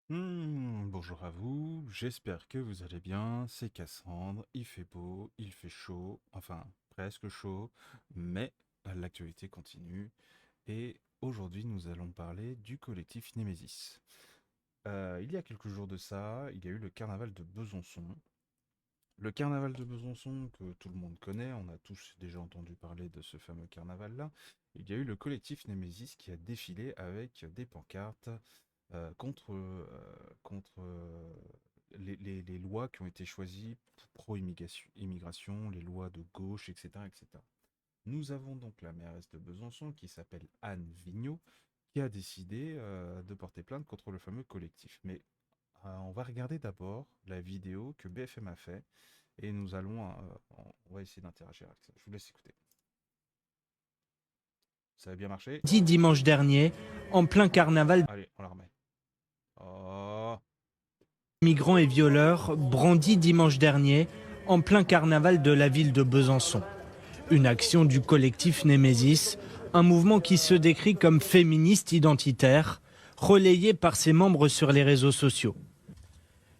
Bonjour à vous, j'espère que vous allez bien, c'est Cassandre, il fait beau, il fait chaud, enfin presque chaud, mais l'actualité continue et aujourd'hui nous allons parler du collectif Némésis. Il y a quelques jours de ça, il y a eu le carnaval de Besançon. Le carnaval de Besançon que tout le monde connaît, on a tous déjà entendu parler de ce fameux carnaval-là. Il y a eu le collectif Némésis qui a défilé avec des pancartes contre les lois qui ont été choisies pro-immigration, les lois de gauche, etc., etc. Nous avons donc la mairesse de Besançon qui s'appelle Anne Vigneault qui a décidé de porter plainte contre le fameux collectif. Mais on va regarder d'abord la vidéo que BFM a fait et nous allons, on va essayer d'interagir avec ça. Je vous laisse écouter. Ça a bien marché? Dit dimanche dernier, en plein carnaval, Allez, on la remet. Oh, migrants et violeurs, brandis dimanche dernier, en plein carnaval de la ville de Besançon. Une action du collectif Némésis, un mouvement qui se décrit comme féministe identitaire, relayé par ses membres sur les réseaux sociaux.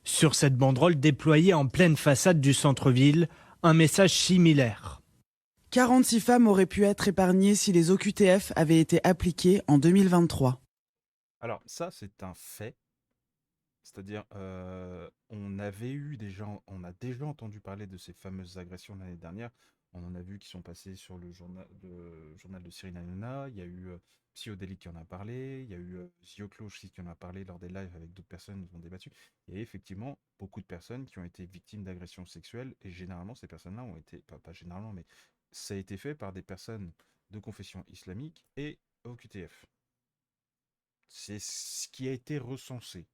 Sur cette banderole déployée en pleine façade du centre-ville, un message similaire. 46 femmes auraient pu être épargnées si les OQTF avaient été appliqués en 2023. alors ça c'est un fait. C'est-à-dire, on a déjà entendu parler de ces fameuses agressions l'année dernière. On en a vu qui sont passées sur le journal de Cyril Hanouna. Il y a eu Psyodélique qui en a parlé. Il y a eu Zioclo aussi qui en a parlé lors des lives avec d'autres personnes qui ont débattu. Il y a effectivement beaucoup de personnes qui ont été victimes d'agressions sexuelles. Et généralement, ces personnes-là ont été, pas généralement, mais ça a été fait par des personnes de confession islamique et OQTF. C'est ce qui a été recensé.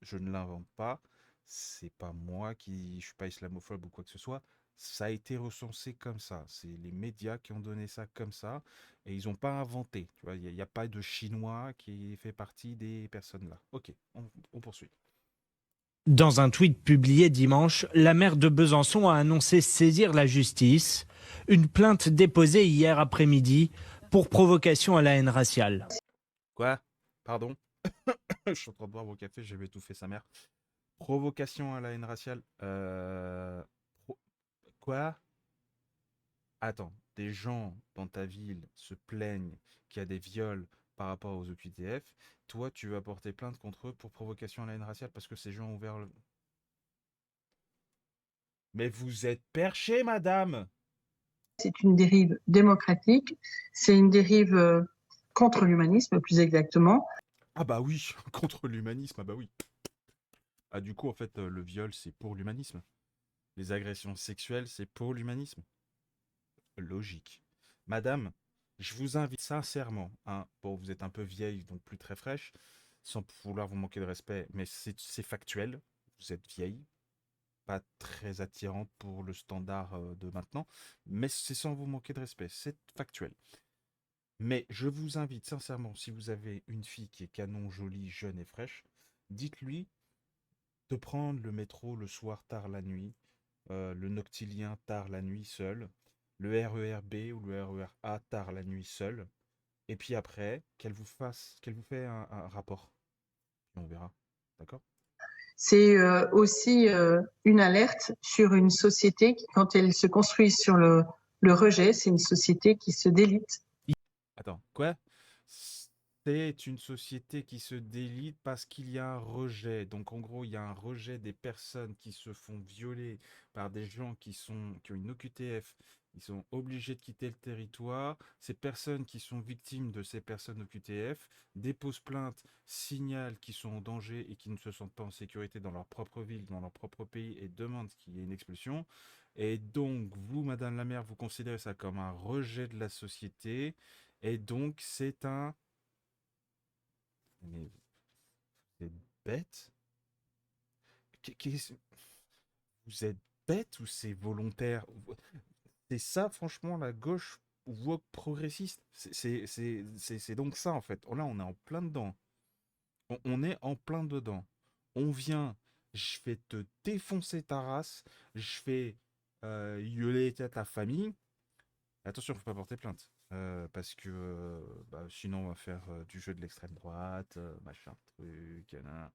Je ne l'invente pas. C'est pas moi qui, je suis pas islamophobe ou quoi que ce soit. Ça a été recensé comme ça. C'est les médias qui ont donné ça comme ça. Et ils n'ont pas inventé. Tu vois, il n'y a pas de Chinois qui fait partie des personnes là. Ok, on poursuit. Dans un tweet publié dimanche, la maire de Besançon a annoncé saisir la justice, une plainte déposée hier après-midi pour provocation à la haine raciale. Quoi? Pardon? Je suis en train de boire mon café, je vais étouffer sa mère. Provocation à la haine raciale. Quoi? Attends, des gens dans ta ville se plaignent qu'il y a des viols par rapport aux OQTF. Toi, tu vas porter plainte contre eux pour provocation à la haine raciale parce que ces gens ont ouvert le... Mais vous êtes perché, madame! C'est une dérive démocratique, c'est une dérive contre l'humanisme plus exactement. Ah bah oui, contre l'humanisme, ah bah oui. Ah du coup, en fait, le viol, c'est pour l'humanisme. Les agressions sexuelles, c'est pour l'humanisme. Logique. Madame, je vous invite sincèrement, hein, bon, vous êtes un peu vieille, donc plus très fraîche, sans vouloir vous manquer de respect, mais c'est factuel. Vous êtes vieille, pas très attirante pour le standard de maintenant, mais c'est sans vous manquer de respect, c'est factuel. Mais je vous invite sincèrement, si vous avez une fille qui est canon, jolie, jeune et fraîche, dites-lui de prendre le métro le soir tard la nuit, le noctilien tard la nuit seul, le RER B ou le RER A tard la nuit seul, et puis après, qu'elle vous fait un rapport. Et on verra. D'accord? C'est aussi une alerte sur une société qui, quand elle se construit sur le rejet, c'est une société qui se délite. Attends, quoi? C'est une société qui se délite parce qu'il y a un rejet. Donc en gros, il y a un rejet des personnes qui se font violer par des gens qui ont une OQTF. Ils sont obligés de quitter le territoire. Ces personnes qui sont victimes de ces personnes OQTF déposent plainte, signalent qu'ils sont en danger et qui ne se sentent pas en sécurité dans leur propre ville, dans leur propre pays et demandent qu'il y ait une expulsion. Et donc, vous, Madame la maire, vous considérez ça comme un rejet de la société. Et donc, c'est un... Mais vous êtes bête? Vous êtes bête ou c'est volontaire? C'est ça, franchement, la gauche woke progressiste. C'est donc ça, en fait. Là, on est en plein dedans. On est en plein dedans. On vient, je vais te défoncer ta race, je vais gueuler ta famille. Attention, faut pas porter plainte. Parce que bah, sinon on va faire du jeu de l'extrême droite, machin, truc, nan.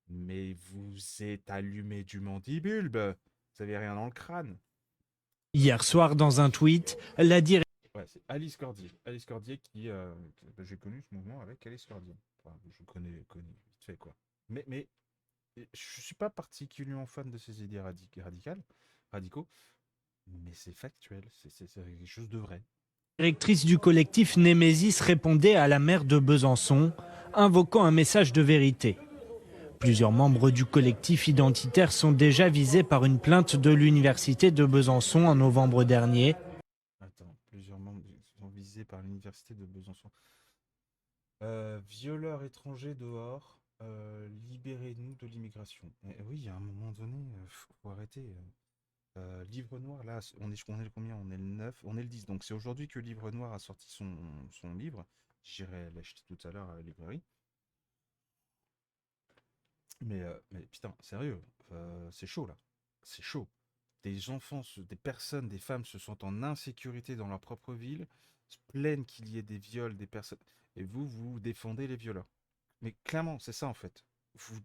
Mais vous êtes allumé du mandibulbe. Vous avez rien dans le crâne. Hier soir, dans un tweet, la directrice Ouais, c'est Alice Cordier. Alice Cordier j'ai connu ce mouvement avec Alice Cordier. Enfin, je connais vite fait, quoi. Mais je suis pas particulièrement fan de ces idées radicaux, mais c'est factuel, c'est quelque chose de vrai. du collectif Némésis répondait à la maire de Besançon, invoquant un message de vérité. Plusieurs membres du collectif identitaire sont déjà visés par une plainte de l'université de Besançon en novembre dernier. Attends, plusieurs membres sont visés par l'université de Besançon. Violeurs étrangers dehors, libérez-nous de l'immigration. Oui, à un moment donné, faut arrêter. Livre Noir, là, on est le combien? On est le 9, on est le 10. Donc c'est aujourd'hui que Livre Noir a sorti son livre. J'irai l'acheter tout à l'heure à la librairie. Mais putain, sérieux, c'est chaud là. C'est chaud. Des enfants, des personnes, des femmes se sentent en insécurité dans leur propre ville, se plaignent qu'il y ait des viols, des personnes. Et vous défendez les violeurs. Mais clairement, c'est ça en fait. Vous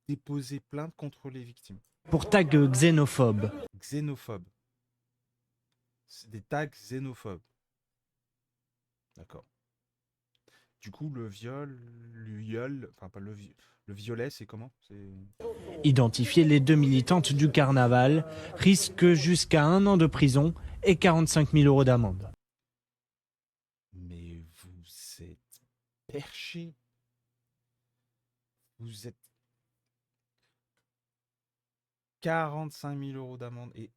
déposez plainte contre les victimes. Pour tag xénophobe. Xénophobe. C'est des tags xénophobes. D'accord. Du coup, le viol, enfin pas le violet, c'est comment? C'est Identifier les deux militantes du carnaval risque jusqu'à 1 an de prison et 45 000 € d'amende. Mais vous êtes perché. Vous êtes 45 000 € d'amende et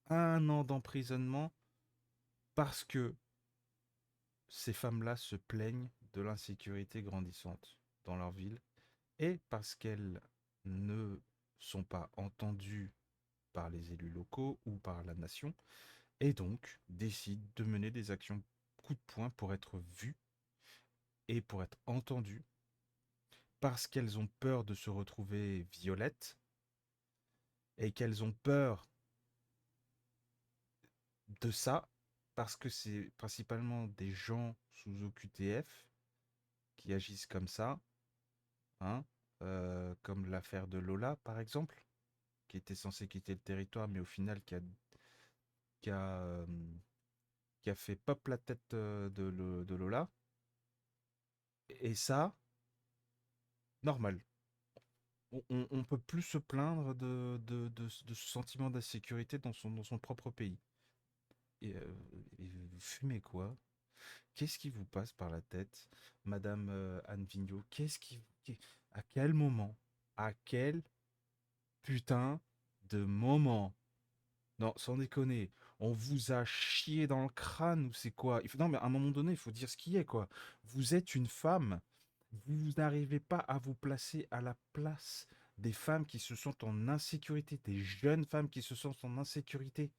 1 an d'emprisonnement parce que ces femmes-là se plaignent de l'insécurité grandissante dans leur ville et parce qu'elles ne sont pas entendues par les élus locaux ou par la nation et donc décident de mener des actions coup de poing pour être vues et pour être entendues parce qu'elles ont peur de se retrouver violettes et qu'elles ont peur de ça parce que c'est principalement des gens sous OQTF qui agissent comme ça, hein, comme l'affaire de Lola par exemple, qui était censée quitter le territoire mais au final qui a, euh, qui a fait pop la tête de Lola. Et ça, normal. On peut plus se plaindre de ce sentiment d'insécurité dans son propre pays. Et vous fumez quoi? Qu'est-ce qui vous passe par la tête, Madame Anne Vigneault? À quel moment? À quel putain de moment? Non, sans déconner, on vous a chié dans le crâne ou c'est quoi? Non, mais à un moment donné, il faut dire ce qui est, quoi. Vous êtes une femme. Vous n'arrivez pas à vous placer à la place des femmes qui se sentent en insécurité, des jeunes femmes qui se sentent en insécurité.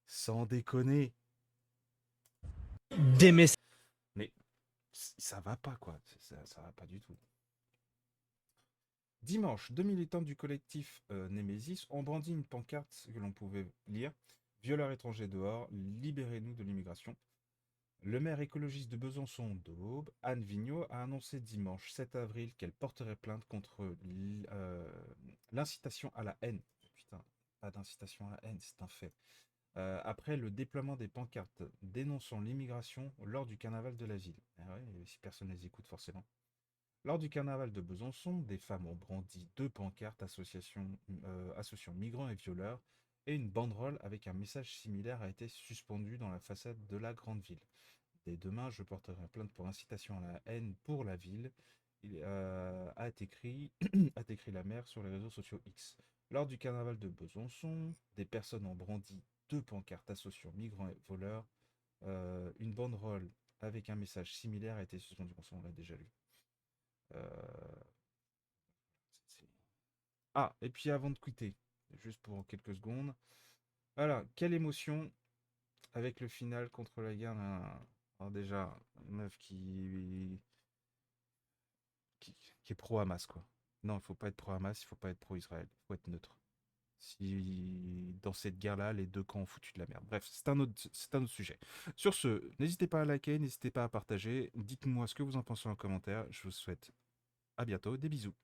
Sans déconner. Des messages Mais ça va pas, quoi. Ça va pas du tout. Dimanche, 2 militants du collectif Némésis ont brandi une pancarte que l'on pouvait lire: Violeurs étrangers dehors, libérez-nous de l'immigration. Le maire écologiste de Besançon d'Aube, Anne Vigneault, a annoncé dimanche 7 avril qu'elle porterait plainte contre l'incitation à la haine. Putain, pas d'incitation à la haine, c'est un fait. Après le déploiement des pancartes dénonçant l'immigration lors du carnaval de la ville. Ah ouais, si personne ne les écoute forcément. Lors du carnaval de Besançon, des femmes ont brandi 2 pancartes associant migrants et violeurs, et une banderole avec un message similaire a été suspendue dans la façade de la grande ville. Dès demain, je porterai plainte pour incitation à la haine pour la ville, a écrit la maire sur les réseaux sociaux X. Lors du carnaval de Besançon, des personnes ont brandi 2 pancartes associant migrants et voleurs. Une banderole avec un message similaire a été suspendue. On l'a déjà lu. Euh, Ah, et puis avant de quitter, juste pour quelques secondes. Voilà, quelle émotion avec le final contre la guerre alors déjà, une meuf qui est pro-Hamas, quoi. Non, il faut pas être pro-Hamas, il faut pas être pro-Israël, il faut être neutre. Si dans cette guerre-là, les deux camps ont foutu de la merde. Bref, c'est un autre sujet. Sur ce, n'hésitez pas à liker, n'hésitez pas à partager. Dites-moi ce que vous en pensez en commentaire. Je vous souhaite à bientôt, des bisous.